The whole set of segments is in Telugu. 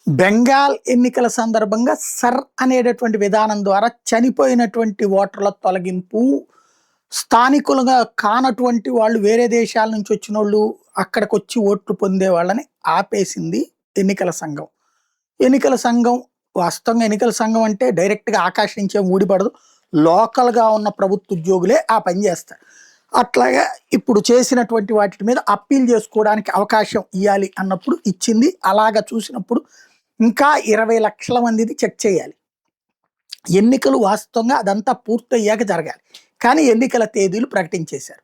బెంగాల్ ఎన్నికల సందర్భంగా సర్ అనేటటువంటి విధానం ద్వారా చనిపోయినటువంటి ఓటర్ల తొలగింపు, స్థానికులుగా కానటువంటి వాళ్ళు వేరే దేశాల నుంచి వచ్చినోళ్ళు అక్కడికొచ్చి ఓట్లు పొందే వాళ్ళని ఆపేసింది ఎన్నికల సంఘం. ఎన్నికల సంఘం వాస్తవంగా ఎన్నికల సంఘం అంటే డైరెక్ట్‌గా ఆకాశం నుంచే ఊడిపడదు. లోకల్‌గా ఉన్న ప్రభుత్వ ఉద్యోగులే ఆ పని చేస్తారు. అట్లాగా ఇప్పుడు చేసినటువంటి వాటి మీద అప్పీల్ చేసుకోవడానికి అవకాశం ఇయ్యాలి అన్నప్పుడు ఇచ్చింది. అలాగా చూసినప్పుడు ఇంకా 20,00,000 మందిది చెక్ చేయాలి. ఎన్నికలు వాస్తవంగా అదంతా పూర్తయ్యాక జరగాలి. కానీ ఎన్నికల తేదీలు ప్రకటించేశారు.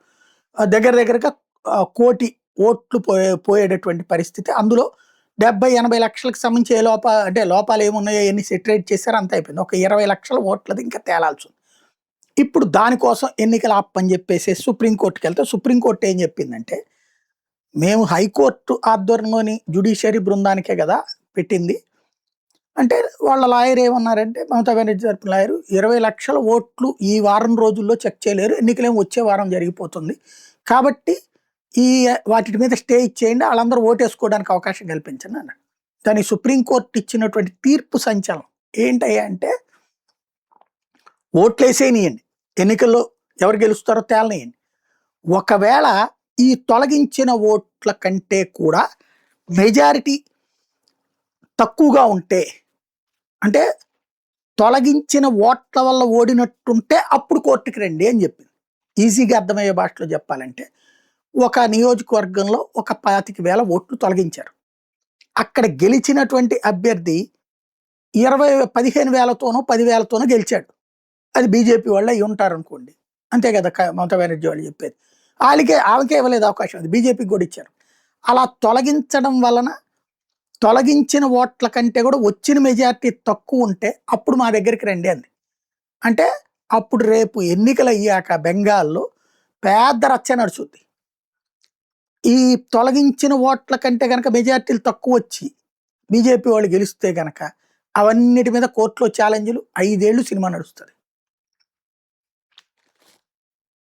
దగ్గర దగ్గరగా 1,00,00,000 ఓట్లు పోయేటటువంటి పరిస్థితి. అందులో 70-80 లక్షలకు సంబంధించి అంటే లోపాలు ఏమున్నాయో ఎన్ని సెటరేట్ చేశారో అంతా అయిపోయింది. ఒక 20,00,000 ఓట్లది ఇంకా తేలాల్సింది. ఇప్పుడు దానికోసం ఎన్నికలు ఆపని చెప్పేసి సుప్రీంకోర్టుకెళ్తే సుప్రీంకోర్టు ఏం చెప్పిందంటే, మేము హైకోర్టు ఆధ్వర్యంలోని జ్యుడిషియరీ బృందానికే కదా పెట్టింది. అంటే వాళ్ళ లాయర్ ఏమన్నారంటే, మమతా బెనర్జీ తరపున లాయరు 20,00,000 ఓట్లు ఈ వారం రోజుల్లో చెక్ చేయలేరు. ఎన్నికలేమో వచ్చే వారం జరిగిపోతుంది. కాబట్టి వాటి మీద స్టే ఇచ్చేయండి. వాళ్ళందరూ ఓటేసుకోవడానికి అవకాశం కల్పించండి అన్నాడు. దానికి సుప్రీంకోర్టు ఇచ్చినటువంటి తీర్పు సంచలనం. ఏంటయ్యా అంటే, ఓట్లేసేయనియండి. ఎన్నికల్లో ఎవరు గెలుస్తారో తేలనియండి. ఒకవేళ ఈ తొలగించిన ఓట్ల కంటే కూడా మెజారిటీ తక్కువగా ఉంటే, అంటే తొలగించిన ఓట్ల వల్ల ఓడినట్టుంటే అప్పుడు కోర్టుకి రండి అని చెప్పింది. ఈజీగా అర్థమయ్యే భాషలో చెప్పాలంటే, ఒక నియోజకవర్గంలో ఒక 25,000 ఓట్లు తొలగించారు. అక్కడ గెలిచినటువంటి అభ్యర్థి 15,000తోనో 10,000తోనో గెలిచాడు. అది బీజేపీ వాళ్ళు అయి ఉంటారనుకోండి. అంతే కదా మమతా బెనర్జీ వాళ్ళు చెప్పేది. ఆమెకే ఇవ్వలేదు అవకాశం, అది బీజేపీకి కూడా ఇచ్చారు. అలా తొలగించడం వలన తొలగించిన ఓట్ల కంటే కూడా వచ్చిన మెజారిటీ తక్కువ ఉంటే అప్పుడు మా దగ్గరికి రండి అంది. అంటే అప్పుడు రేపు ఎన్నికలు అయ్యాక బెంగాల్లో పెద్ద రచ్చ నడుచుద్ది. ఈ తొలగించిన ఓట్ల కంటే కనుక మెజారిటీలు తక్కువ వచ్చి బీజేపీ వాళ్ళు గెలిస్తే కనుక అవన్నిటి మీద కోర్టులో ఛాలెంజ్లు 5 ఏళ్ళు సినిమా నడుస్తుంది.